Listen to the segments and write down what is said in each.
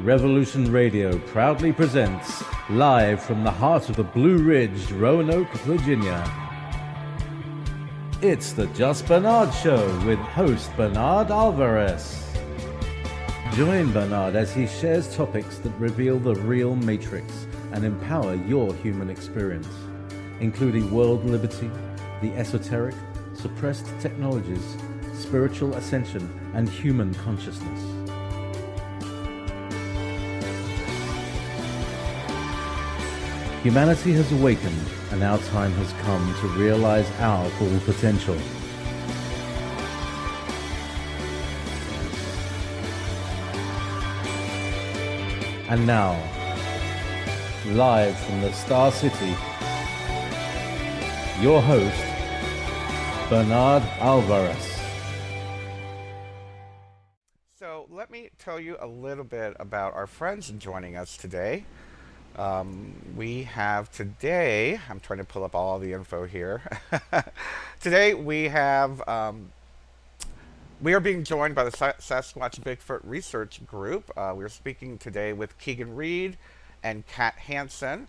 Revolution Radio proudly presents, live from the heart of the Blue Ridge, Roanoke, Virginia. It's the Just Bernard Show with host Bernard Alvarez. Join Bernard as he shares topics that reveal the real matrix and empower your human experience, including world liberty, the esoteric, suppressed technologies, spiritual ascension, and human consciousness. Humanity has awakened, and our time has come to realize our full potential. And now, live from the Star City, your host, Bernard Alvarez. So let me tell you a little bit about our friends joining us today. We have today, I'm trying to pull up all the info here. Today we have, we are being joined by the Sasquatch Bigfoot Research Group. We're speaking today with Keegan Reid and Khat Hansen.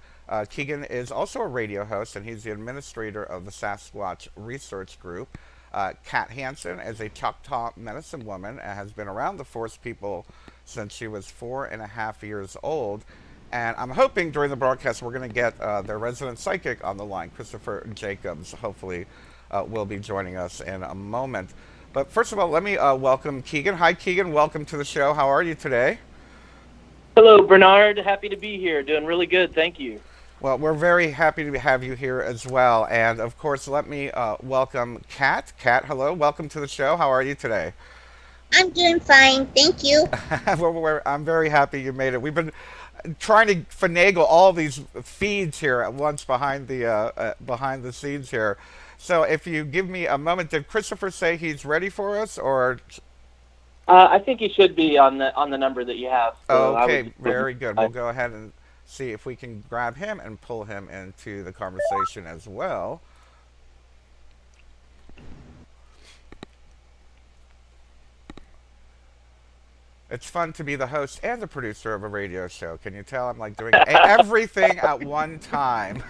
Keegan is also a radio host, and he's the administrator of the Sasquatch Research Group. Khat Hansen is a Choctaw Medicine Woman and has been around the Forest people since she was 4.5 years old. And I'm hoping during the broadcast we're going to get their resident psychic on the line, Christopher Jacobs. Hopefully will be joining us in a moment. But first of all, let me welcome Keegan. Hi, Keegan. Welcome to the show. How are you today? Hello, Bernard. Happy to be here. Doing really good. Thank you. Well, we're very happy to have you here as well. And, of course, let me welcome Khat. Khat, hello. Welcome to the show. How are you today? I'm doing fine. Thank you. I'm very happy you made it. We've been trying to finagle all these feeds here at once behind the scenes here. So if you give me a moment, did Christopher say he's ready for us, or? I think he should be on the number that you have. So okay, very good. We'll go ahead and see if we can grab him and pull him into the conversation as well. It's fun to be the host and the producer of a radio show. Can you tell I'm like doing everything at one time?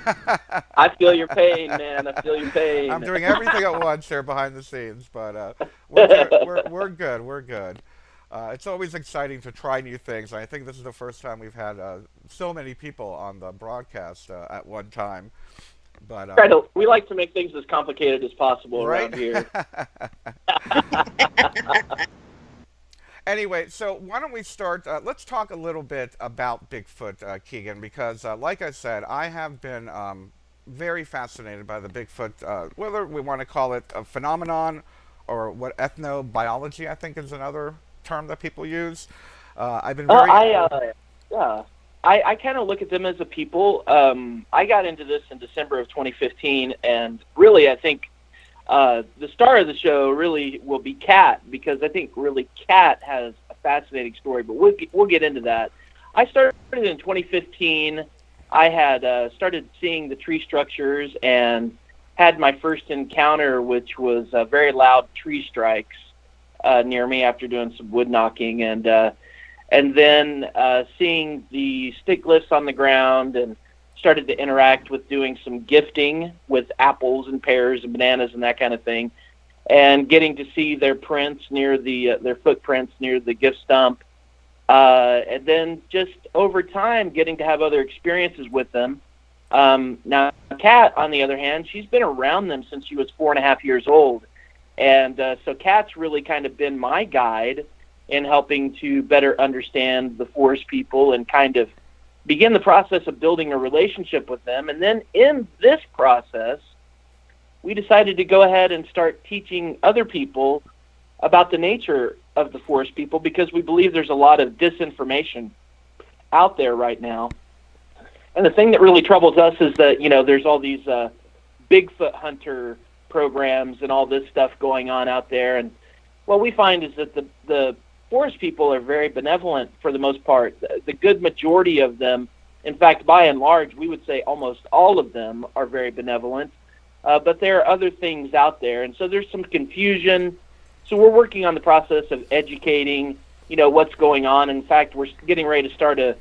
I feel your pain, man. I feel your pain. I'm doing everything at once here behind the scenes, but we're good. We're good. It's always exciting to try new things. I think this is the first time we've had so many people on the broadcast at one time. But we like to make things as complicated as possible right? around here. Anyway, so why don't we start, let's talk a little bit about Bigfoot, Keegan, because like I said, I have been very fascinated by the Bigfoot, whether we want to call it a phenomenon or what ethnobiology, I think, is another term that people use. I've been very... I kind of look at them as a people. I got into this in December of 2015, and really I think the star of the show really will be Khat, because I think really Khat has a fascinating story, but we'll get into that. I started in 2015. I had started seeing the tree structures and had my first encounter, which was very loud tree strikes near me after doing some wood knocking, and then seeing the stick lifts on the ground, and started to interact with doing some gifting with apples and pears and bananas and that kind of thing, and getting to see their prints near their footprints near the gift stump, and then just over time getting to have other experiences with them. Now, Khat, on the other hand, she's been around them since she was 4.5 years old, and so Khat's really kind of been my guide in helping to better understand the forest people and kind of begin the process of building a relationship with them. And then in this process, we decided to go ahead and start teaching other people about the nature of the forest people, because we believe there's a lot of disinformation out there right now. And the thing that really troubles us is that, there's all these Bigfoot hunter programs and all this stuff going on out there. And what we find is that the forest people are very benevolent for the most part. The good majority of them, in fact, by and large, we would say almost all of them are very benevolent. But there are other things out there, and so there's some confusion. So we're working on the process of educating what's going on. In fact, we're getting ready to start a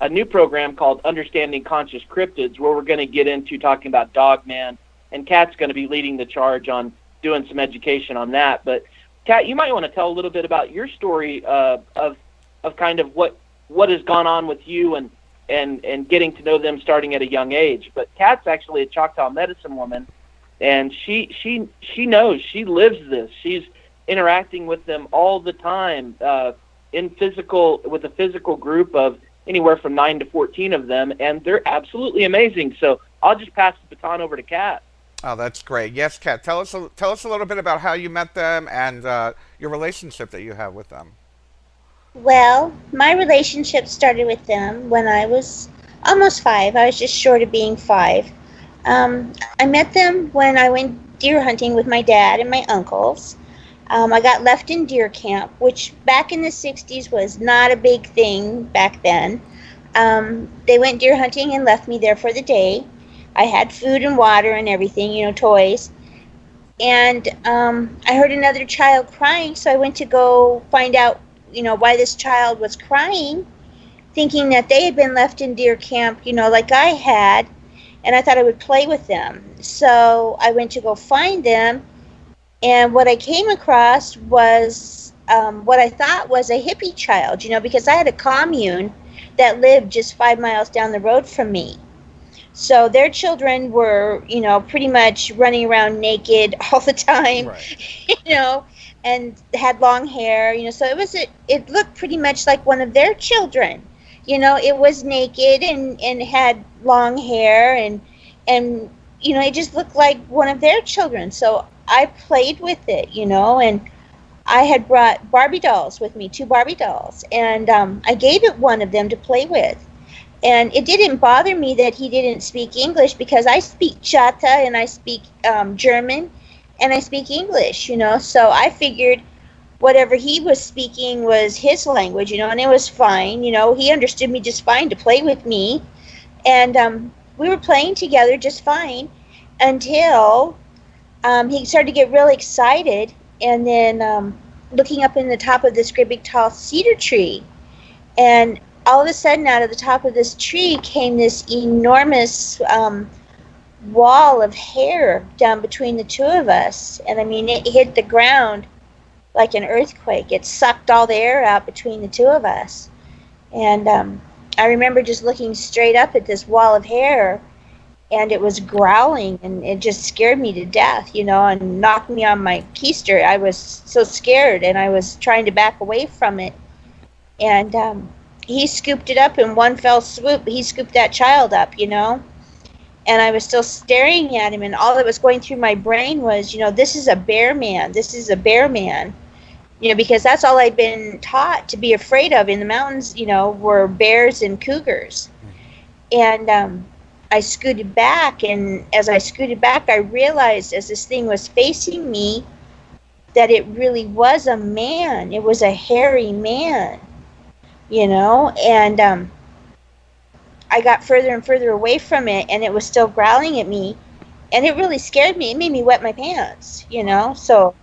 new program called Understanding Conscious Cryptids, where we're going to get into talking about Dogman, and Khat's going to be leading the charge on doing some education on that. But Khat, you might want to tell a little bit about your story of kind of what has gone on with you and getting to know them starting at a young age. But Khat's actually a Choctaw Medicine Woman, and she knows, she lives this. She's interacting with them all the time with a physical group of anywhere from 9 to 14 of them, and they're absolutely amazing. So I'll just pass the baton over to Khat. Oh, that's great. Yes, Khat, tell us a little bit about how you met them and your relationship that you have with them. Well, my relationship started with them when I was almost 5. I was just short of being 5. I met them when I went deer hunting with my dad and my uncles. I got left in deer camp, which back in the 60s was not a big thing back then. They went deer hunting and left me there for the day. I had food and water and everything, toys. And I heard another child crying, so I went to go find out, why this child was crying, thinking that they had been left in deer camp, like I had, and I thought I would play with them. So I went to go find them, and what I came across was what I thought was a hippie child, because I had a commune that lived just 5 miles down the road from me. So their children were, pretty much running around naked all the time, Right. And had long hair, so it looked pretty much like one of their children. It was naked and had long hair and it just looked like one of their children. So I played with it, and I had brought Barbie dolls with me, 2 Barbie dolls, and I gave it one of them to play with. And it didn't bother me that he didn't speak English, because I speak Choctaw and I speak German and I speak English, So I figured whatever he was speaking was his language, and it was fine. He understood me just fine to play with me. And we were playing together just fine until he started to get really excited, and then looking up in the top of this great big tall cedar tree. And all of a sudden, out of the top of this tree came this enormous wall of hair down between the two of us. And I mean, it hit the ground like an earthquake. It sucked all the air out between the two of us. And I remember just looking straight up at this wall of hair, and it was growling, and it just scared me to death, and knocked me on my keister. I was so scared, and I was trying to back away from it. And he scooped it up in one fell swoop. He scooped that child up, and I was still staring at him, and all that was going through my brain was, this is a bear man. This is a bear man. Because that's all I'd been taught to be afraid of in the mountains, were bears and cougars. And I scooted back, and as I scooted back, I realized as this thing was facing me that it really was a man. It was a hairy man, and I got further and further away from it, and it was still growling at me, and it really scared me. It made me wet my pants, so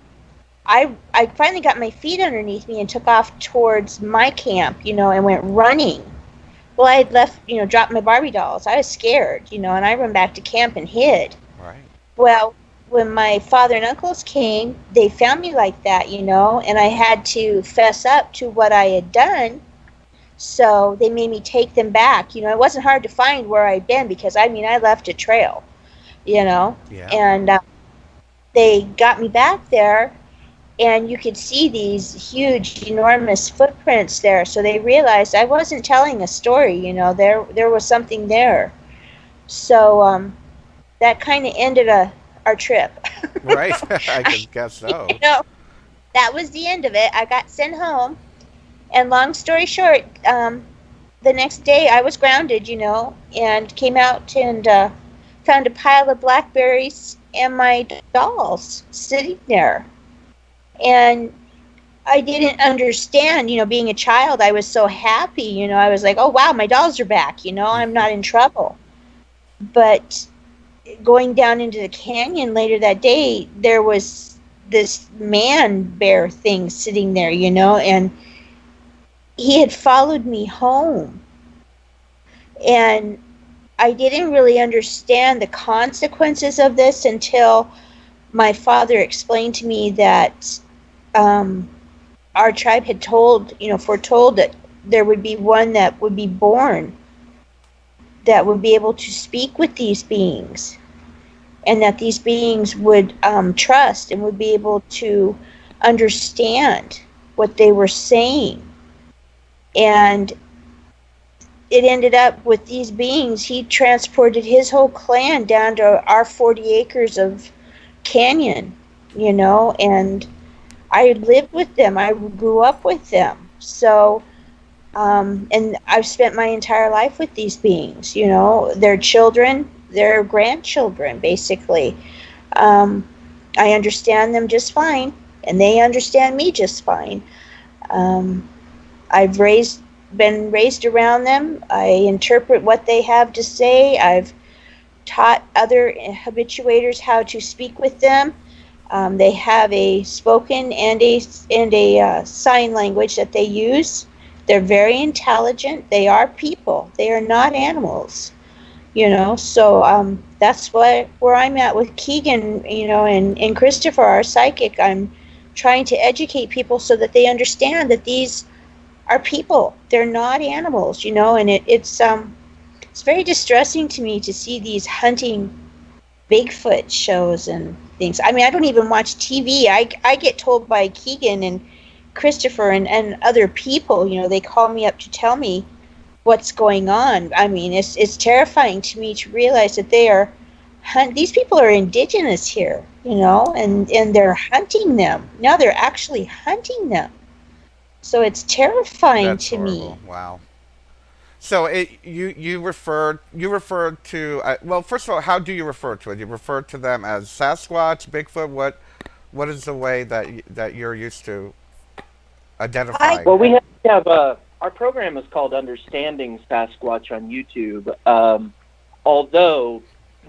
I finally got my feet underneath me and took off towards my camp, and went running. Well, I had left, dropped my Barbie dolls. I was scared, and I ran back to camp and hid. Right. Well, when my father and uncles came, they found me like that, and I had to fess up to what I had done. So they made me take them back. It wasn't hard to find where I'd been, because, I left a trail, Yeah. And they got me back there, and you could see these huge, enormous footprints there. So they realized I wasn't telling a story, there was something there. So that kind of ended our trip. Right. I could guess so. That was the end of it. I got sent home. And long story short, the next day I was grounded, and came out and found a pile of blackberries and my dolls sitting there. And I didn't understand, being a child, I was so happy, I was like, oh, wow, my dolls are back, I'm not in trouble. But going down into the canyon later that day, there was this man bear thing sitting there, and he had followed me home, and I didn't really understand the consequences of this until my father explained to me that our tribe had foretold that there would be one that would be born that would be able to speak with these beings, and that these beings would trust and would be able to understand what they were saying. And it ended up with these beings. He transported his whole clan down to our 40 acres of canyon, and I lived with them. I grew up with them. So, and I've spent my entire life with these beings, their children, their grandchildren, basically. I understand them just fine, and they understand me just fine. I've been raised around them. I interpret what they have to say. I've taught other habituators how to speak with them. They have a spoken and a sign language that they use. They're very intelligent. They are people. They are not animals. So that's where I'm at with Keegan, and Christopher, our psychic. I'm trying to educate people so that they understand that these are people. They're not animals, and it's very distressing to me to see these hunting Bigfoot shows and things. I mean, I don't even watch TV. I get told by Keegan and Christopher and other people, they call me up to tell me what's going on. I mean, it's terrifying to me to realize that these people are indigenous here, and they're hunting them. Now they're actually hunting them. So it's terrifying That's to horrible. me. Wow. So you referred to well, first of all, how do you refer to it? You refer to them as Sasquatch, Bigfoot. What is the way that you're used to identifying? Well, we have our program is called Understanding Sasquatch on YouTube. Although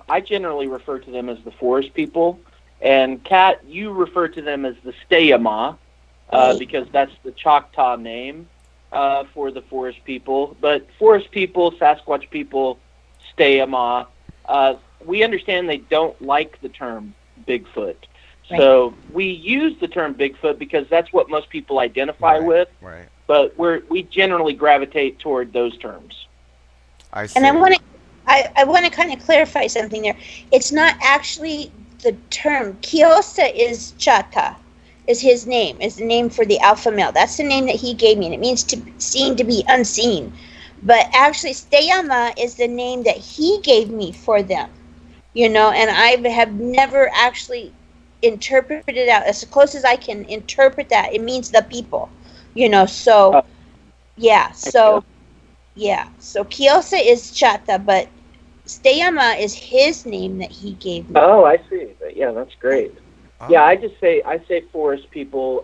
I generally refer to them as the forest people, and Khat, you refer to them as the Stayama, because that's the Choctaw name for the forest people. But forest people, Sasquatch people, Stayama, we understand they don't like the term Bigfoot. Right. So we use the term Bigfoot because that's what most people identify with. Right. But we generally gravitate toward those terms. I see. And I want to kind of clarify something there. It's not actually the term. Kiosa is Chata, is his name, is the name for the alpha male. That's the name that he gave me, and it means to be unseen. But actually, Steyama is the name that he gave me for them, and I have never actually interpreted it out. As close as I can interpret that, it means the people, so, yeah, so, yeah. So Kiosa is Chata, but Steyama is his name that he gave me. Oh, I see. Yeah, that's great. Oh. Yeah, I say forest people,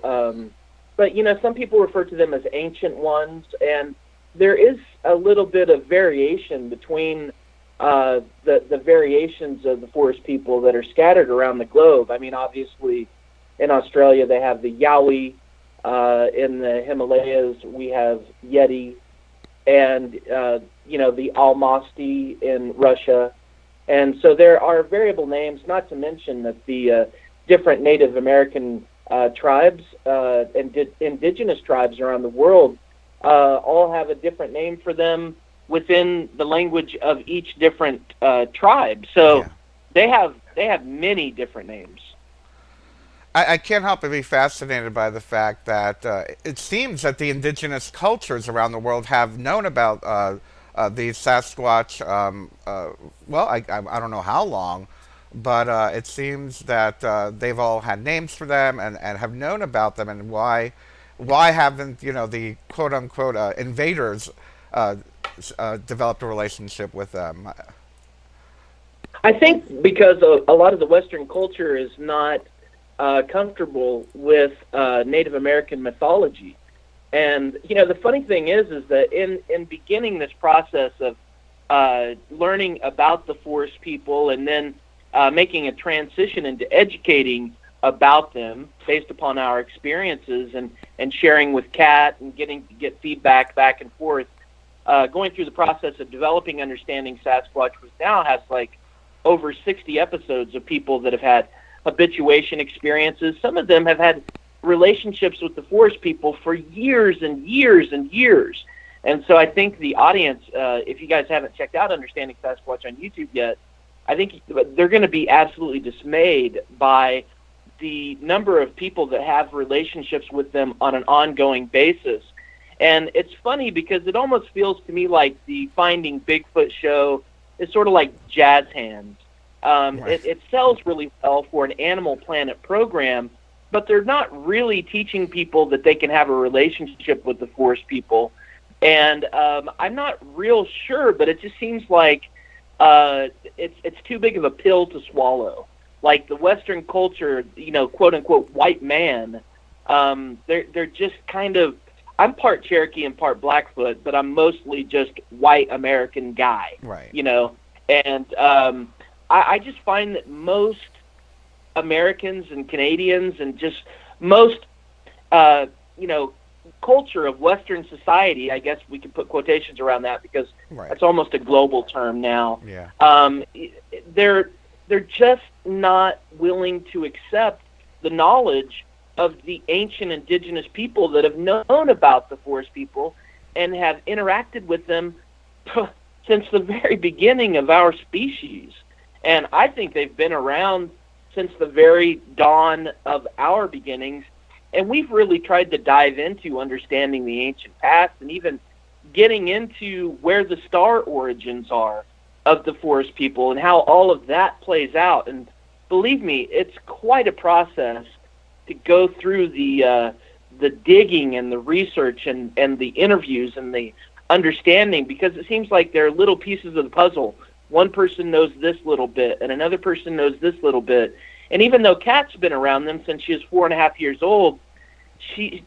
but some people refer to them as ancient ones, and there is a little bit of variation between the variations of the forest people that are scattered around the globe. I mean, obviously, in Australia they have the Yowie. In the Himalayas we have Yeti, and the Almasti in Russia, and so there are variable names. Not to mention that the different Native American tribes and indigenous tribes around the world all have a different name for them within the language of each different tribe. So they have many different names. I can't help but be fascinated by the fact that it seems that the indigenous cultures around the world have known about these Sasquatch. Well, I don't know how long, but it seems that they've all had names for them and have known about them. And why haven't the quote unquote invaders developed a relationship with them? I think because a lot of the Western culture is not comfortable with Native American mythology. And, the funny thing is that in beginning this process of learning about the forest people and then making a transition into educating about them based upon our experiences and sharing with Khat and get feedback back and forth, going through the process of developing Understanding Sasquatch, which now has like over 60 episodes of people that have had habituation experiences. Some of them have had relationships with the forest people for years and years and years. And so I think the audience, if you guys haven't checked out Understanding Sasquatch on YouTube yet, I think they're going to be absolutely dismayed by the number of people that have relationships with them on an ongoing basis. And it's funny because it almost feels to me like the Finding Bigfoot show is sort of like jazz hands. Right. It sells really well for an Animal Planet program, but they're not really teaching people that they can have a relationship with the forest people. And I'm not real sure, but it just seems like it's too big of a pill to swallow. Like the Western culture, quote unquote white man, they're just kind of. I'm part Cherokee and part Blackfoot, but I'm mostly just white American guy. Right. And I just find that most Americans and Canadians and just most culture of Western society, I guess we could put quotations around that because that's almost a global term now. Yeah. They're just not willing to accept the knowledge of the ancient indigenous people that have known about the forest people and have interacted with them since the very beginning of our species. And I think they've been around since the very dawn of our beginnings. And we've really tried to dive into understanding the ancient past and even getting into where the star origins are of the forest people and how all of that plays out. And believe me, it's quite a process to go through the digging and the research and the interviews and the understanding, because it seems like there are little pieces of the puzzle. One person knows this little bit and another person knows this little bit. And even though Khat's been around them since she was 4.5 years old, she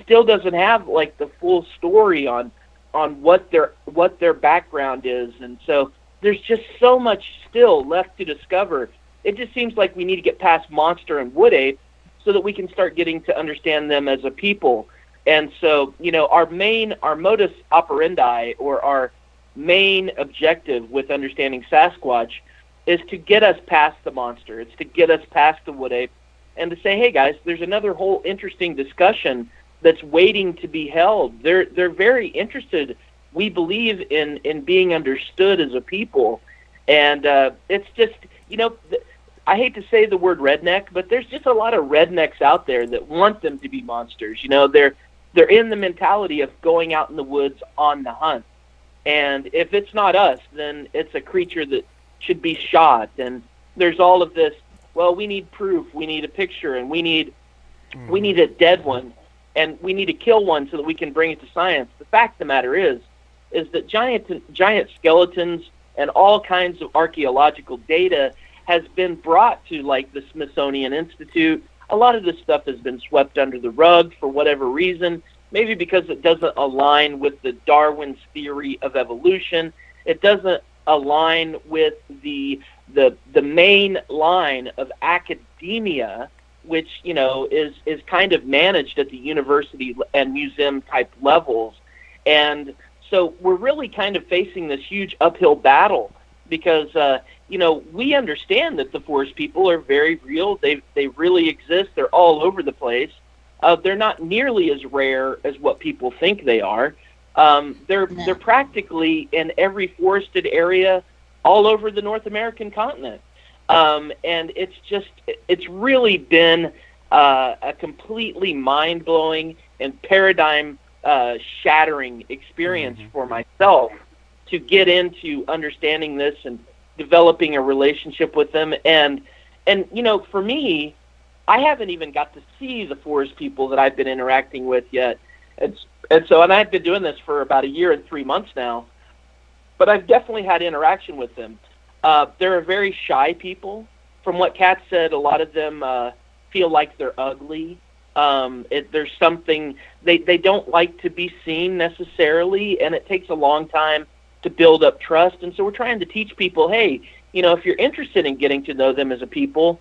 still doesn't have like the full story on what their background is. And so there's just so much still left to discover. It just seems like we need to get past monster and wood ape so that we can start getting to understand them as a people. And so, our modus operandi, or our main objective with understanding Sasquatch, is to get us past the monster. It's to get us past the wood ape and to say, hey guys, there's another whole interesting discussion that's waiting to be held. They're very interested, we believe, in being understood as a people. And it's just, I hate to say the word redneck, but there's just a lot of rednecks out there that want them to be monsters. They're in the mentality of going out in the woods on the hunt. And if it's not us, then it's a creature that should be shot. And there's all of this, well, we need proof, we need a picture, and we need a dead one, and we need to kill one so that we can bring it to science. The fact of the matter is that giant skeletons and all kinds of archaeological data has been brought to like the Smithsonian Institute. A lot of this stuff has been swept under the rug for whatever reason, maybe because it doesn't align with the Darwin's theory of evolution. It doesn't align with the main line of academia, which, is kind of managed at the university and museum type levels. And so we're really kind of facing this huge uphill battle because, we understand that the forest people are very real. They really exist. They're all over the place. They're not nearly as rare as what people think they are. They're practically in every forested area all over the North American continent. And it's really been a completely mind-blowing and paradigm shattering experience for myself to get into understanding this and developing a relationship with them. And for me, I haven't even got to see the forest people that I've been interacting with yet. And I've been doing this for about 1 year and 3 months now, but I've definitely had interaction with them. They're a very shy people. From what Khat said, a lot of them feel like they're ugly. There's something, they don't like to be seen necessarily, and it takes a long time to build up trust. And so we're trying to teach people, hey, if you're interested in getting to know them as a people,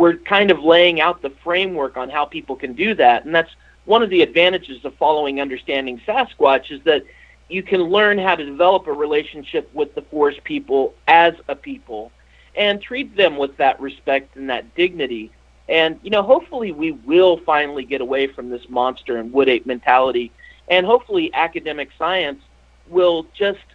we're kind of laying out the framework on how people can do that. And that's one of the advantages of following Understanding Sasquatch, is that you can learn how to develop a relationship with the forest people as a people and treat them with that respect and that dignity. And, hopefully we will finally get away from this monster and wood ape mentality. And hopefully academic science will just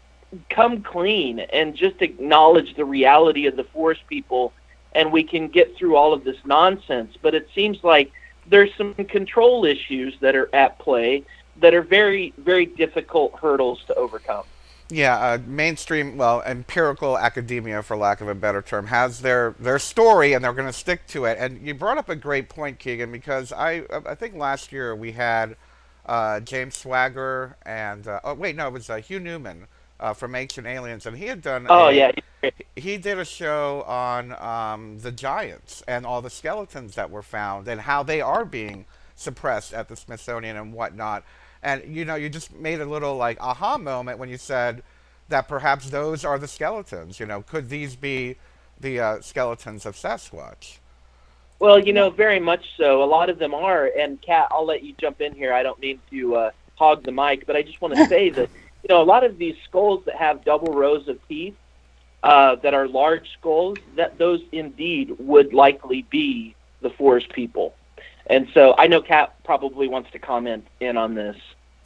come clean and just acknowledge the reality of the forest people, and we can get through all of this nonsense. But it seems like there's some control issues that are at play that are very, very difficult hurdles to overcome. Yeah, mainstream, empirical academia, for lack of a better term, has their story, and they're going to stick to it. And you brought up a great point, Keegan, because I think last year we had James Swagger and it was Hugh Newman from Ancient Aliens, and he had done he did a show on the giants and all the skeletons that were found and how they are being suppressed at the Smithsonian and whatnot. And you just made a little aha moment when you said that perhaps those are the skeletons. Could these be the skeletons of Sasquatch? Well, very much so. A lot of them are. And Khat, I'll let you jump in here. I don't mean to hog the mic, but I just want to say that a lot of these skulls that have double rows of teeth, that are large skulls, that those indeed would likely be the forest people. And so I know Khat probably wants to comment in on this.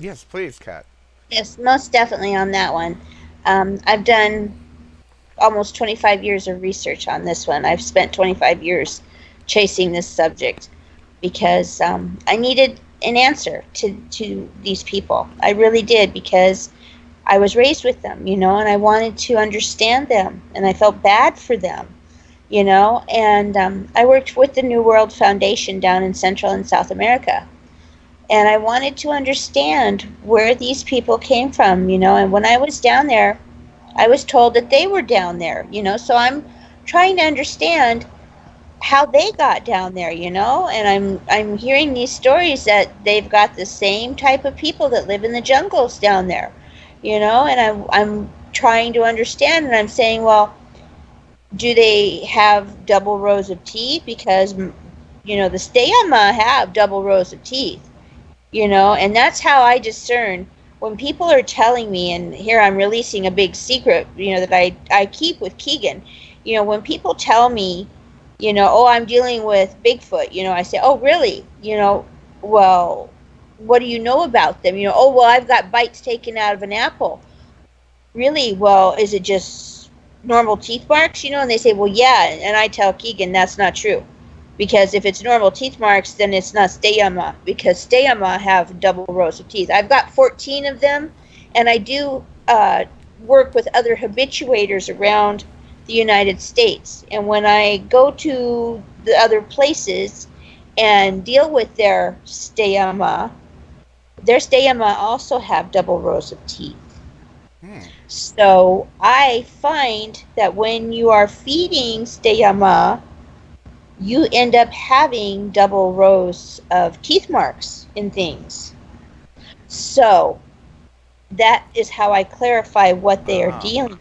Yes, please, Khat. Yes, most definitely on that one. I've done almost 25 years of research on this one. I've spent 25 years chasing this subject because I needed an answer to these people. I really did, because I was raised with them, and I wanted to understand them, and I felt bad for them, and I worked with the New World Foundation down in Central and South America. And I wanted to understand where these people came from, and when I was down there, I was told that they were down there, so I'm trying to understand how they got down there, and I'm hearing these stories that they've got the same type of people that live in the jungles down there, and I'm trying to understand, and I'm saying, well, do they have double rows of teeth? Because, the Steyama have double rows of teeth. And that's how I discern when people are telling me, and here I'm releasing a big secret, that I keep with Keegan. When people tell me, I'm dealing with Bigfoot, I say, oh, really? Well, what do you know about them? Oh, well, I've got bites taken out of an apple. Really? Well, is it just normal teeth marks? And they say, well, yeah. And I tell Keegan that's not true. Because if it's normal teeth marks, then it's not Steyama, because Steyama have double rows of teeth. I've got 14 of them, and I do work with other habituators around the United States. And when I go to the other places and deal with their Steyama also have double rows of teeth. So I find that when you are feeding Steyama, you end up having double rows of teeth marks in things. So that is how I clarify what they are dealing with.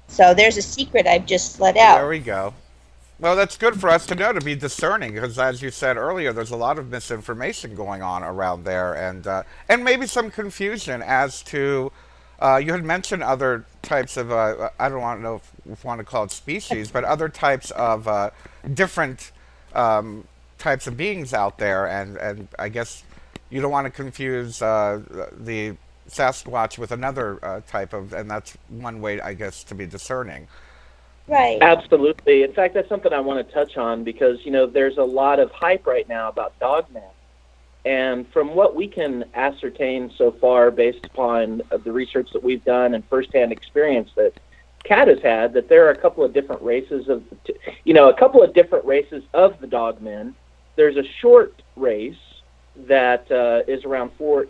So there's a secret I've just let out. There we go. Well, that's good for us to know, to be discerning, because as you said earlier, there's a lot of misinformation going on around there, and maybe some confusion as to, you had mentioned other types of, I don't want to know if you want to call it species, but other types of different types of beings out there, and I guess you don't want to confuse the Sasquatch with another type of, and that's one way, I guess, to be discerning. Right. Absolutely. In fact, that's something I want to touch on, because there's a lot of hype right now about dogman. And from what we can ascertain so far, based upon the research that we've done and firsthand experience that Khat has had, that there are a couple of different races of the dogmen. There's a short race that is around 4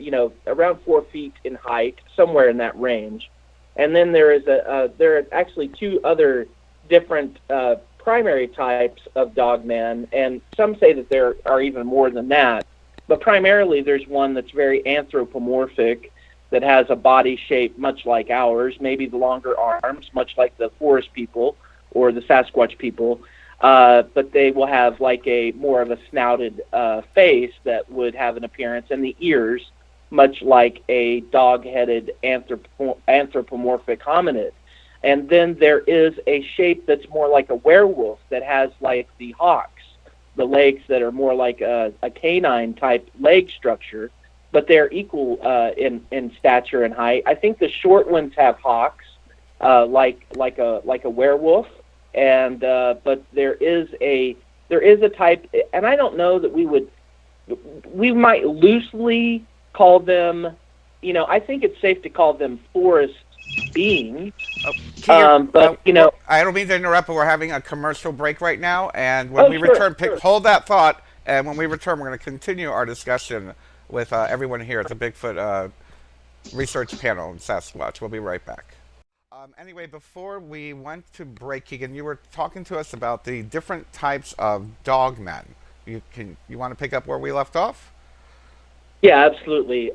feet in height, somewhere in that range. And then there are actually two other different primary types of dogmen, and some say that there are even more than that. But primarily there's one that's very anthropomorphic, that has a body shape much like ours, maybe the longer arms, much like the forest people or the Sasquatch people. but they will have like a more of a snouted face that would have an appearance, and the ears much like a dog-headed anthropomorphic hominid. And then there is a shape that's more like a werewolf that has like the hocks, the legs that are more like a canine type leg structure, but they're equal in stature and height. I think the short ones have hocks, like a werewolf, and but there is a type, and I don't know that we might loosely call them, I think it's safe to call them forest beings. But I don't mean to interrupt, but we're having a commercial break right now, and when we return, hold that thought, and when we return, we're going to continue our discussion with everyone here at the Bigfoot Research Panel in Sasquatch. We'll be right back. Anyway, before we went to break, Keegan, you were talking to us about the different types of dogmen. You want to pick up where we left off? Yeah, absolutely.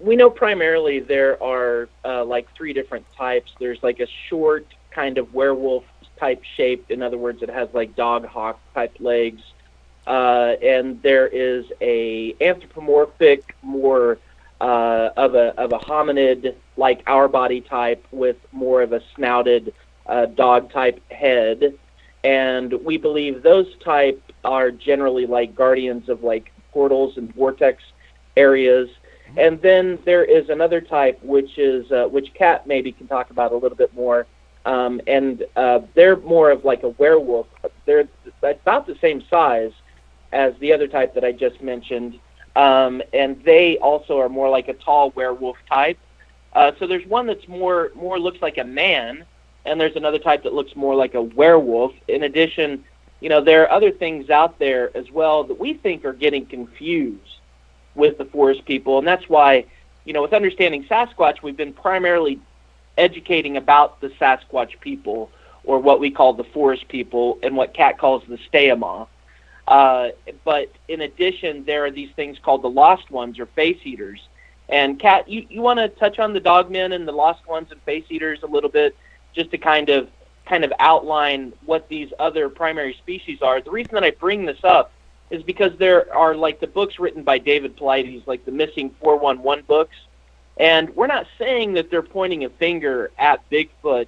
We know primarily there are like 3 different types. There's like a short kind of werewolf type shape. In other words, it has like dog hawk type legs. And there is a anthropomorphic, more of a hominid like our body type with more of a snouted dog type head. And we believe those type are generally like guardians of like portals and vortex areas. And then there is another type which is which Khat maybe can talk about a little bit more, and they're more of like a werewolf. They're about the same size as the other type that I just mentioned, and they also are more like a tall werewolf type. So there's one that's more looks like a man, and there's another type that looks more like a werewolf. In addition, there are other things out there as well that we think are getting confused with the forest people, and that's why, with understanding Sasquatch, we've been primarily educating about the Sasquatch people, or what we call the forest people, and what Khat calls the Stayama. But in addition, there are these things called the Lost Ones, or face eaters. And Khat, you want to touch on the dogmen and the Lost Ones and face eaters a little bit, just to kind of outline what these other primary species are. The reason that I bring this up is because there are like the books written by David Paulides, like the Missing 411 books, and we're not saying that they're pointing a finger at Bigfoot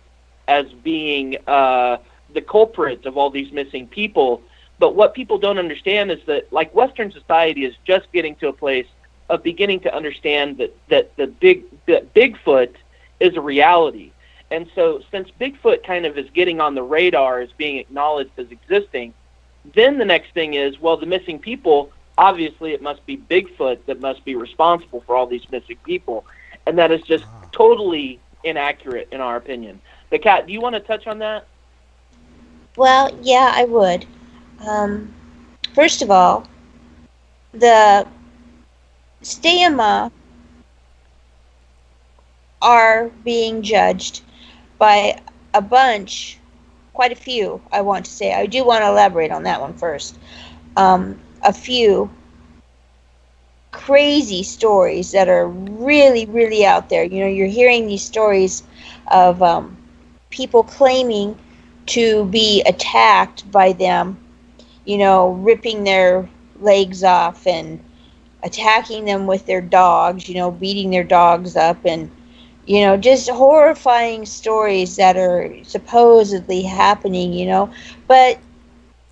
as being the culprit of all these missing people. But what people don't understand is that, like, Western society is just getting to a place of beginning to understand that Bigfoot is a reality. And so since Bigfoot kind of is getting on the radar as being acknowledged as existing, then the next thing is, well, the missing people, obviously it must be Bigfoot that must be responsible for all these missing people. And that is just totally inaccurate in our opinion. But Khat, do you want to touch on that? Well, yeah, I would. First of all, the Stayama are being judged by a bunch, quite a few, I want to say. I do want to elaborate on that one first. A few crazy stories that are really, really out there. You're hearing these stories of people claiming to be attacked by them, ripping their legs off and attacking them with their dogs, beating their dogs up, and just horrifying stories that are supposedly happening, But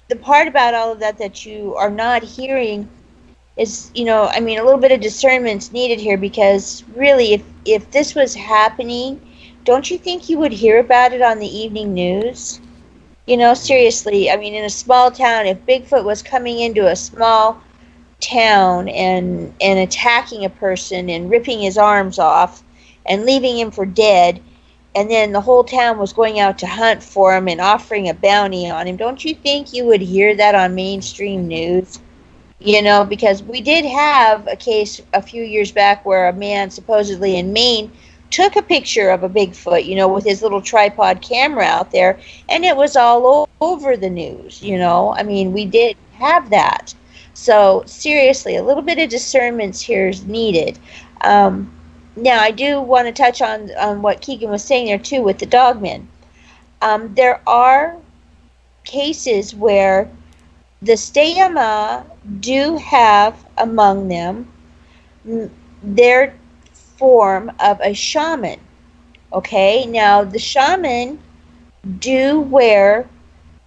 the part about all of that you are not hearing is, a little bit of discernment's needed here, because really, if this was happening, don't you think you would hear about it on the evening news? Seriously, in a small town, if Bigfoot was coming into a small town and attacking a person and ripping his arms off and leaving him for dead, and then the whole town was going out to hunt for him and offering a bounty on him, don't you think you would hear that on mainstream news? Because we did have a case a few years back where a man supposedly in Maine took a picture of a Bigfoot, with his little tripod camera out there, and it was all over the news, we did have that. So seriously, a little bit of discernment here is needed. Now, I do want to touch on what Keegan was saying there, too, with the dogmen. There are cases where the Steyama do have among them their form of a shaman. Okay, now the shaman do wear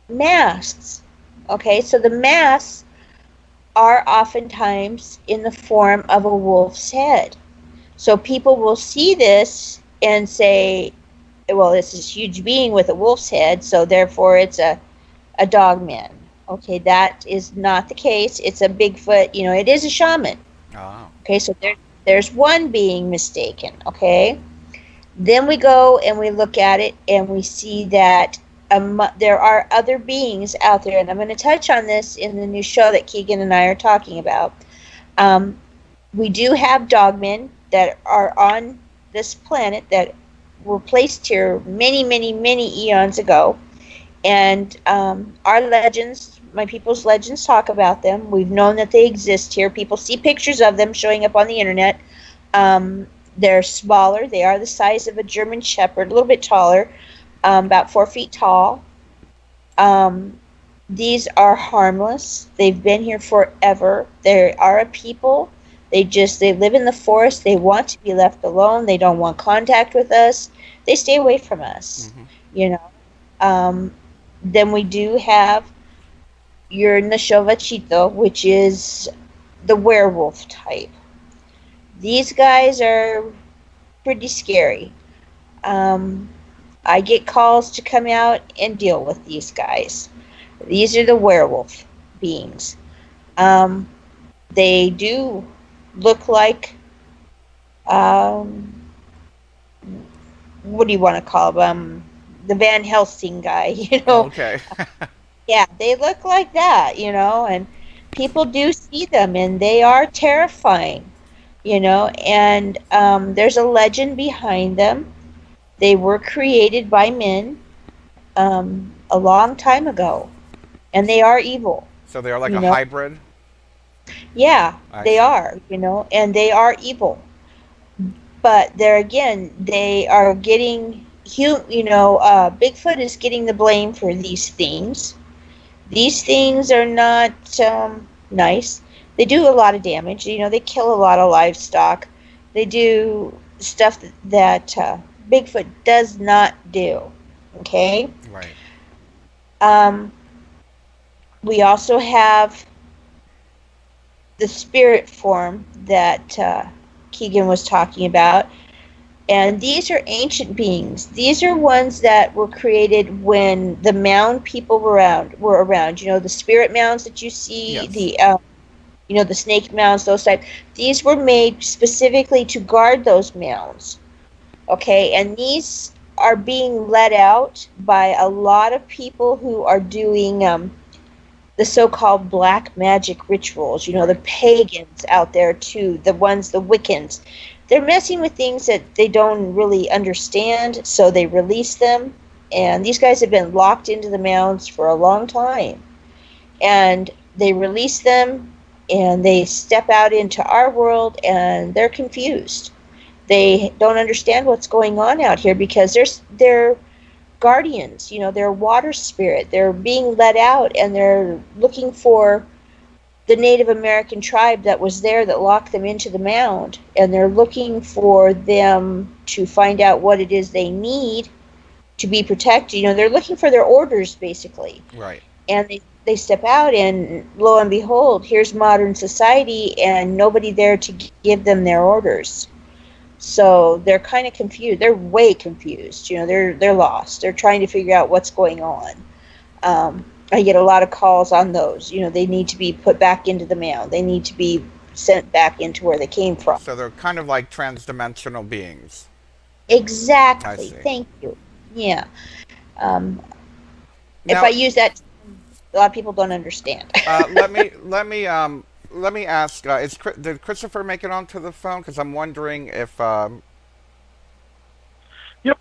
masks. Okay, so the masks are oftentimes in the form of a wolf's head. So people will see this and say, well, this is a huge being with a wolf's head, so therefore it's a dog man. Okay, that is not the case. It's a Bigfoot, it is a shaman. Oh. Okay, so there's one being mistaken. Okay, then we go and we look at it and we see that there are other beings out there, and I'm going to touch on this in the new show that Keegan and I are talking about. We do have dogmen that are on this planet that were placed here many, many, many eons ago, and our legends, my people's legends, talk about them. We've known that they exist here. People see pictures of them showing up on the internet. They're smaller. They are the size of a German Shepherd, a little bit taller, about 4 feet tall. These are harmless. They've been here forever. They are a people. They live in the forest. They want to be left alone. They don't want contact with us. They stay away from us, Then we do have your Nashovachito, which is the werewolf type. These guys are pretty scary. I get calls to come out and deal with these guys. These are the werewolf beings. They do look like, what do you want to call them? The Van Helsing guy, Okay. Yeah, they look like that, and people do see them, and they are terrifying, and there's a legend behind them. They were created by men a long time ago, and they are evil. So they are like you a know? hybrid? Yeah, I they see. are, and they are evil. But there again, they are getting, Bigfoot is getting the blame for these things. These things are not nice. They do a lot of damage. They kill a lot of livestock. They do stuff that Bigfoot does not do. Okay? Right. We also have the spirit form that Keegan was talking about. And these are ancient beings. These are ones that were created when the mound people were around. The spirit mounds that you see, Yes. the snake mounds, those type. These were made specifically to guard those mounds. Okay, and these are being let out by a lot of people who are doing the so-called black magic rituals. The pagans out there too, the Wiccans. They're messing with things that they don't really understand, so they release them. And these guys have been locked into the mounds for a long time. And they release them, and they step out into our world, and they're confused. They don't understand what's going on out here because they're guardians. They're water spirit. They're being let out, and they're looking for the Native American tribe that was there that locked them into the mound, and they're looking for them to find out what it is they need to be protected. They're looking for their orders, basically. Right. And they step out, and lo and behold, here's modern society, and nobody there to give them their orders. So they're kind of confused. They're way confused. They're lost. They're trying to figure out what's going on. I get a lot of calls on those. They need to be put back into the mound. They need to be sent back into where they came from. So they're kind of like transdimensional beings. Exactly. I see. Thank you. Yeah. If Now, I use that, a lot of people don't understand. let me ask. Did Christopher make it onto the phone? Because I'm wondering if. Yep,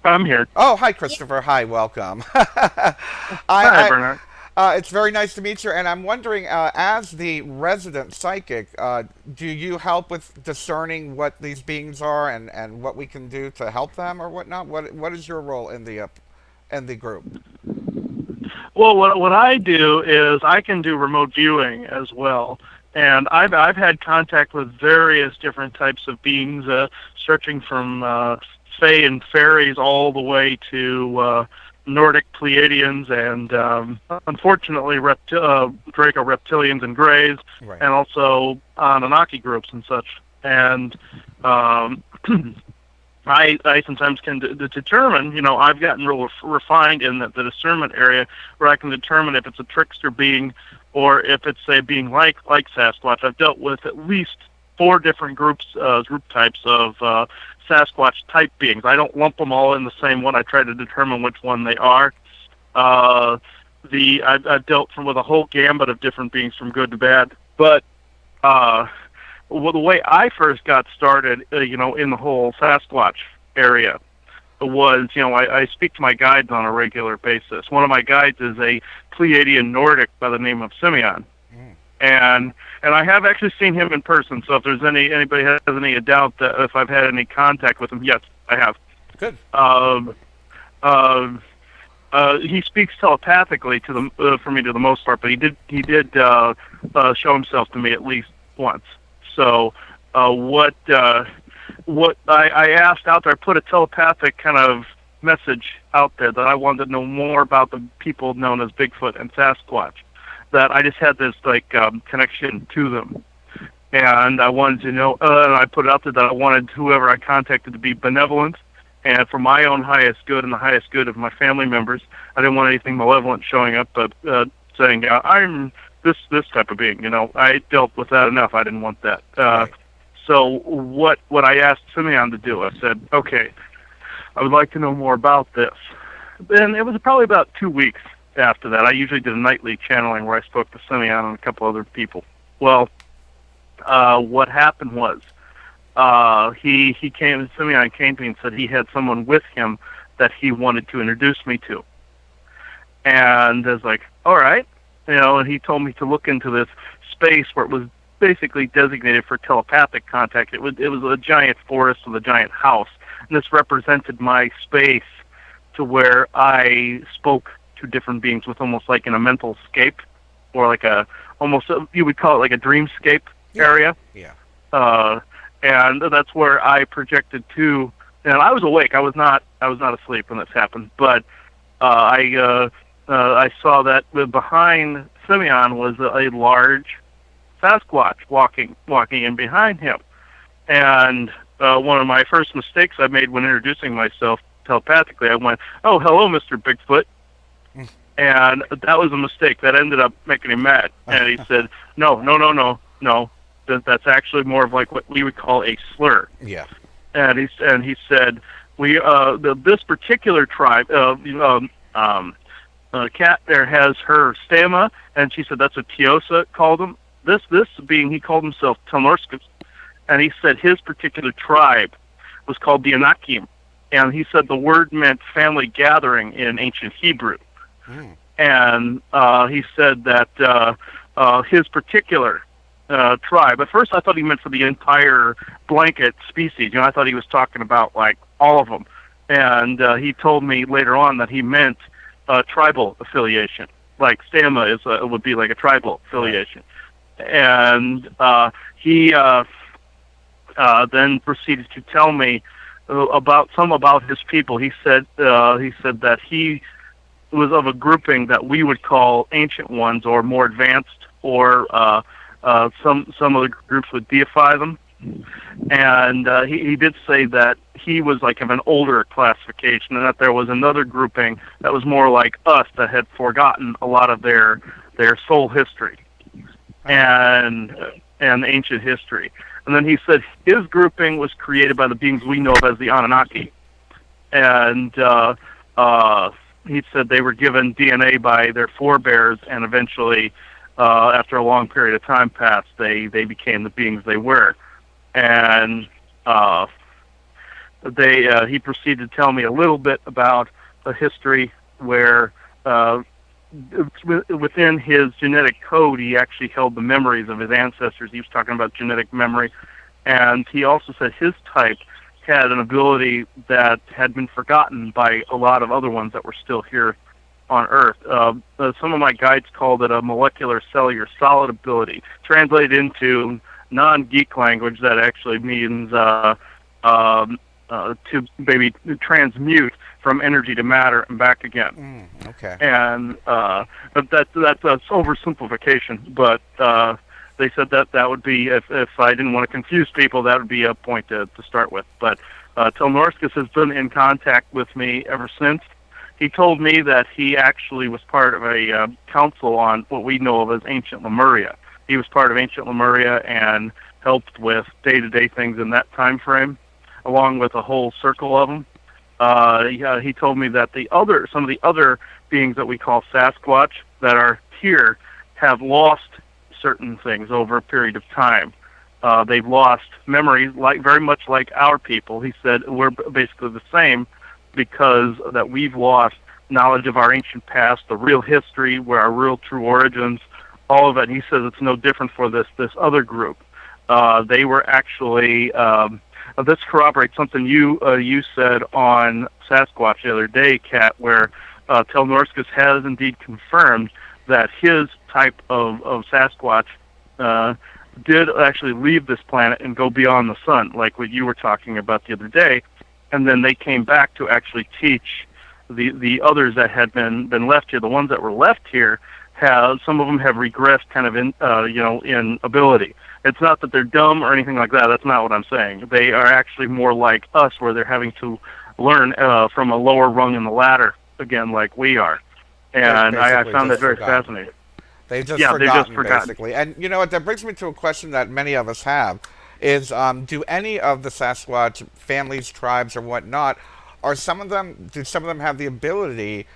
I'm here. Oh, hi, Christopher. Hi, welcome. Hi, Bernard. It's very nice to meet you, and I'm wondering, as the resident psychic, do you help with discerning what these beings are and what we can do to help them or whatnot? What is your role in the group? Well, what I do is I can do remote viewing as well, and I've had contact with various different types of beings, stretching from fae and fairies all the way to Nordic Pleiadians and unfortunately Draco reptilians and greys, Right. and also Anunnaki groups and such. And I sometimes can determine, I've gotten real refined in the discernment area where I can determine if it's a trickster being or if it's a being like Sasquatch. I've dealt with at least 4 different group types of Sasquatch type beings. I don't lump them all in the same one. I try to determine which one they are. I've dealt with a whole gambit of different beings from good to bad, but well, the way I first got started, in the whole Sasquatch area was, I speak to my guides on a regular basis. One of my guides is a Pleiadian Nordic by the name of Simeon. And I have actually seen him in person, so if there's anybody has any doubt that if I've had any contact with him, yes, I have. Good. He speaks telepathically for me to the most part, but he did show himself to me at least once. So what I asked out there, I put a telepathic kind of message out there that I wanted to know more about the people known as Bigfoot and Sasquatch, that I just had this connection to them. And I wanted to know, and I put it out there that I wanted whoever I contacted to be benevolent and for my own highest good and the highest good of my family members. I didn't want anything malevolent showing up, but saying, I'm this type of being, I dealt with that enough. I didn't want that. Right. So what I asked Simeon to do, I said, okay, I would like to know more about this. And it was probably about 2 weeks after that. I usually did a nightly channeling where I spoke to Simeon and a couple other people. Well, what happened was, Simeon came to me and said he had someone with him that he wanted to introduce me to. And I was like, all right. And he told me to look into this space where it was basically designated for telepathic contact. It was a giant forest with a giant house, and this represented my space to where I spoke to different beings with almost like in a mental scape, or you would call it like a dreamscape area. Yeah. And that's where I projected to, and I was awake. I was not asleep when this happened, but I saw that behind Simeon was a large Sasquatch walking in behind him. And one of my first mistakes I made when introducing myself telepathically, I went, "Oh, hello, Mr. Bigfoot." And that was a mistake. That ended up making him mad. And he said, no. That's actually more of like what we would call a slur. Yeah. And he said, this particular tribe, Kat there has her Stama, and she said that's what Tiosa called him. This being, he called himself Telnorskus, and he said his particular tribe was called the Anakim, and he said the word meant family gathering in ancient Hebrew. And he said that his particular tribe, at first I thought he meant for the entire blanket species. I thought he was talking about like all of them. And he told me later on that he meant tribal affiliation, like Stama would be like a tribal affiliation. And he then proceeded to tell me about his people. He said that he was of a grouping that we would call ancient ones, or more advanced, or some of the groups would deify them. And he did say that he was like of an older classification, and that there was another grouping that was more like us that had forgotten a lot of their soul history and ancient history. And then he said his grouping was created by the beings we know of as the Anunnaki. And he said they were given DNA by their forebears, and eventually, after a long period of time passed, they became the beings they were. And he proceeded to tell me a little bit about a history where within his genetic code, he actually held the memories of his ancestors. He was talking about genetic memory. And he also said his type had an ability that had been forgotten by a lot of other ones that were still here on Earth. Some of my guides called it a molecular cellular solid ability. Translated into non-geek language, that actually means to maybe transmute from energy to matter and back again. Okay. And that's oversimplification, but they said that would be, if I didn't want to confuse people, that would be a point to start with. But Telnorskus has been in contact with me ever since. He told me that he actually was part of a council on what we know of as ancient Lemuria. He was part of ancient Lemuria and helped with day-to-day things in that time frame, along with a whole circle of them. He told me that some of the other beings that we call Sasquatch that are here have lost certain things over a period of time. They've lost memories, very much like our people. He said we're basically the same, because that we've lost knowledge of our ancient past, the real history, where our real true origins, all of it. He says it's no different for this other group. They were actually, this corroborates something you said on Sasquatch the other day, Khat, where Telnorskus has indeed confirmed that his type of Sasquatch did actually leave this planet and go beyond the sun, like what you were talking about the other day. And then they came back to actually teach the others that had been left here. The ones that were left here some of them have regressed kind of in ability. It's not that they're dumb or anything like that. That's not what I'm saying. They are actually more like us, where they're having to learn from a lower rung in the ladder again, like we are. And I found that very fascinating. They've just forgotten, basically. And you know what? That brings me to a question that many of us have. Is do any of the Sasquatch families, tribes, or whatnot, do some of them have the ability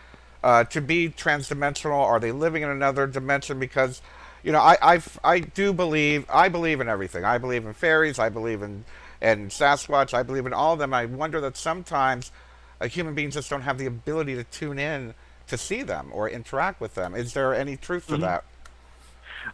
to be transdimensional? Are they living in another dimension? Because, you know, I believe in everything. I believe in fairies. I believe in Sasquatch. I believe in all of them. I wonder that sometimes human beings just don't have the ability to tune in to see them or interact with them. Is there any truth to that?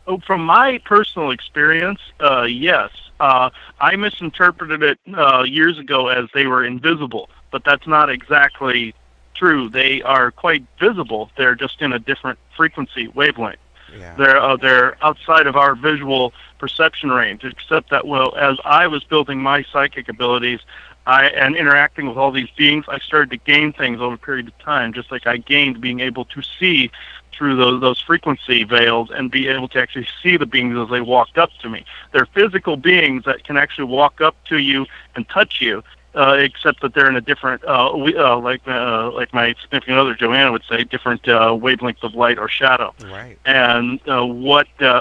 Oh, from my personal experience, yes. I misinterpreted it years ago as they were invisible, but that's not exactly true. They are quite visible. They're just in a different frequency wavelength. Yeah. They're outside of our visual perception range, except that, well, as I was building my psychic abilities and interacting with all these beings, I started to gain things over a period of time, just like I gained being able to see through those frequency veils and be able to actually see the beings as they walked up to me. They're physical beings that can actually walk up to you and touch you, except that they're in a different, like my significant other Joanna would say, different wavelength of light or shadow. Right. And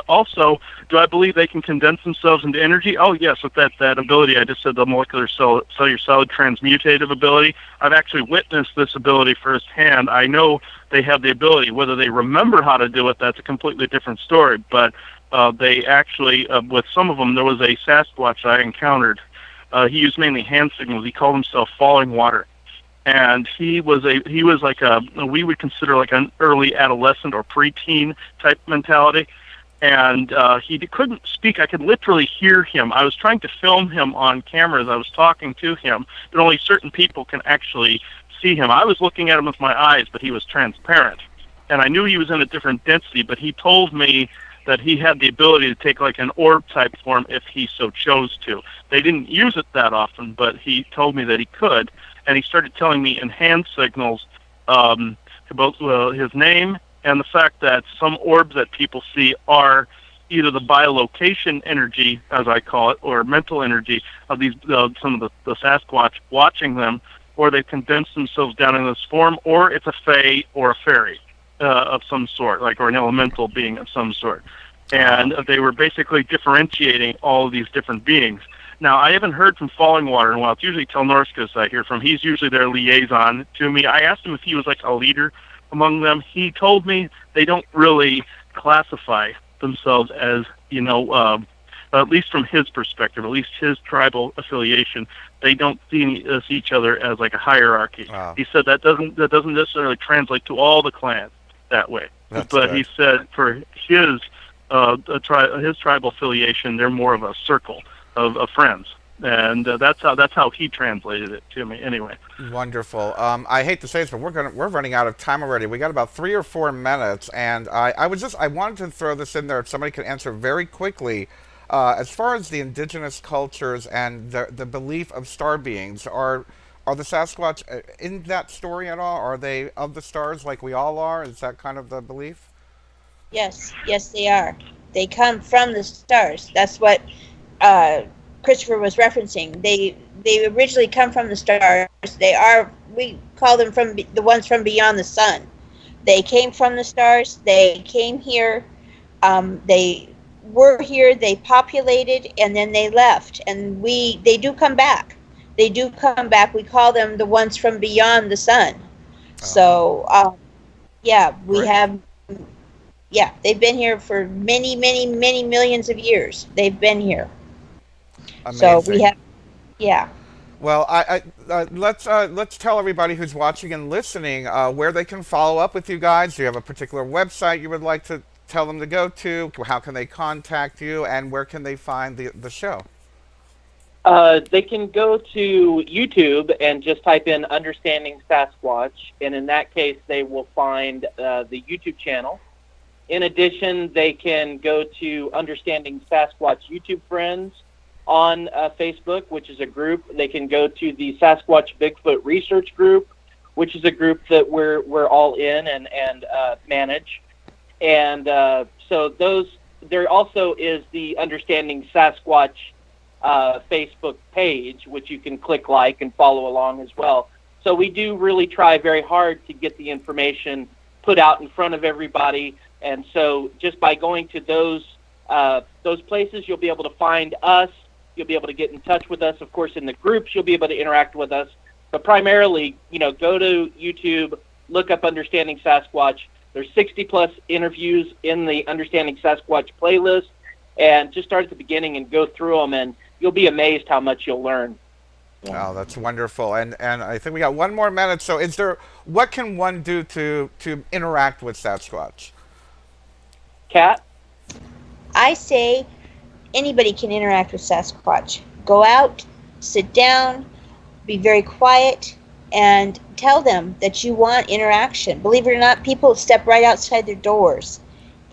also, do I believe they can condense themselves into energy? Oh yes, with that ability I just said, the molecular cellular solid transmutative ability. I've actually witnessed this ability firsthand. I know they have the ability. Whether they remember how to do it, that's a completely different story. But they actually, with some of them, there was a Sasquatch I encountered. He used mainly hand signals. He called himself Falling Water, and he was like we would consider like an early adolescent or preteen type mentality. And he couldn't speak. I could literally hear him. I was trying to film him on camera as I was talking to him, but only certain people can actually see him. I was looking at him with my eyes, but he was transparent, and I knew he was in a different density. But he told me that he had the ability to take like an orb type form if he so chose to. They didn't use it that often, but he told me that he could, and he started telling me in hand signals about his name and the fact that some orbs that people see are either the bilocation energy, as I call it, or mental energy of these some of the Sasquatch watching them, or they condense themselves down in this form, or it's a fae or a fairy of some sort, like, or an elemental being of some sort. And they were basically differentiating all of these different beings. Now, I haven't heard from Falling Water in a while. It's usually Telnorskus I hear from. He's usually their liaison to me. I asked him if he was like a leader among them. He told me they don't really classify themselves as, at least from his perspective, at least his tribal affiliation, they don't see each other as like a hierarchy. Wow. He said that doesn't necessarily translate to all the clans that way. But good. He said for his tribal affiliation, they're more of a circle of friends And that's how he translated it to me. Anyway. Wonderful. I hate to say this, but we're running out of time already. We got about 3 or 4 minutes, and I wanted to throw this in there if somebody could answer very quickly. As far as the indigenous cultures and the belief of star beings, are the Sasquatch in that story at all? Are they of the stars like we all are? Is that kind of the belief? Yes, yes, they are. They come from the stars. That's what Christopher was referencing. They originally come from the stars. We call them the ones from beyond the sun. They came from the stars. They came here. They were here. They populated, and then they left. And they do come back. They do come back. We call them the ones from beyond the sun. So, yeah, we Great. have. Yeah, they've been here for many, many, many millions of years. They've been here. Amazing. So we have, yeah. Well, let's tell everybody who's watching and listening where they can follow up with you guys. Do you have a particular website you would like to tell them to go to? How can they contact you, and where can they find the show? They can go to YouTube and just type in Understanding Sasquatch, and in that case, they will find the YouTube channel. In addition, they can go to Understanding Sasquatch YouTube Friends on Facebook, which is a group. They can go to the Sasquatch Bigfoot Research group, which is a group that we're all in and manage. And so there also is the Understanding Sasquatch Facebook page, which you can click like and follow along as well. So we do really try very hard to get the information put out in front of everybody. And so just by going to those places, you'll be able to find us. You'll be able to get in touch with us. Of course, in the groups, you'll be able to interact with us. But primarily, go to YouTube, look up Understanding Sasquatch. There's 60-plus interviews in the Understanding Sasquatch playlist. And just start at the beginning and go through them, and you'll be amazed how much you'll learn. Oh, that's wonderful. And I think we got 1 more minute. So what can one do to interact with Sasquatch? Khat? I say anybody can interact with Sasquatch. Go out, sit down, be very quiet, and tell them that you want interaction. Believe it or not, people step right outside their doors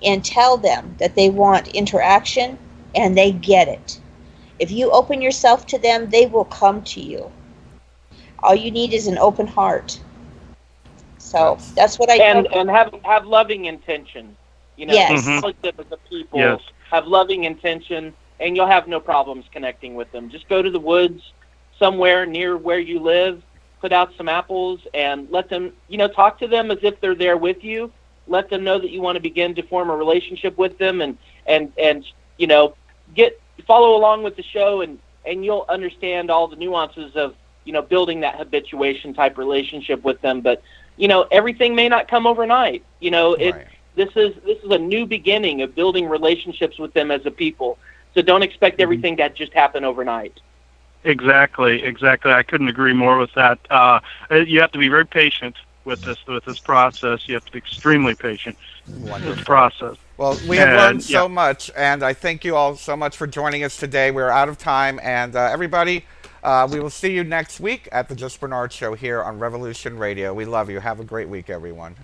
and tell them that they want interaction, and they get it. If you open yourself to them, they will come to you. All you need is an open heart. So that's what I and have loving intention. Yes. Look them as a people. Yes. Have loving intention, and you'll have no problems connecting with them. Just go to the woods somewhere near where you live, put out some apples, and let them, talk to them as if they're there with you. Let them know that you want to begin to form a relationship with them, and follow along with the show, and you'll understand all the nuances of building that habituation type relationship with them. But everything may not come overnight. Right. This is a new beginning of building relationships with them as a people. So don't expect everything to just happen overnight. Exactly. I couldn't agree more with that. You have to be very patient with this process. You have to be extremely patient with this process. Well, we have learned so much, and I thank you all so much for joining us today. We're out of time, and everybody, we will see you next week at the Just Bernard Show here on Revolution Radio. We love you. Have a great week, everyone.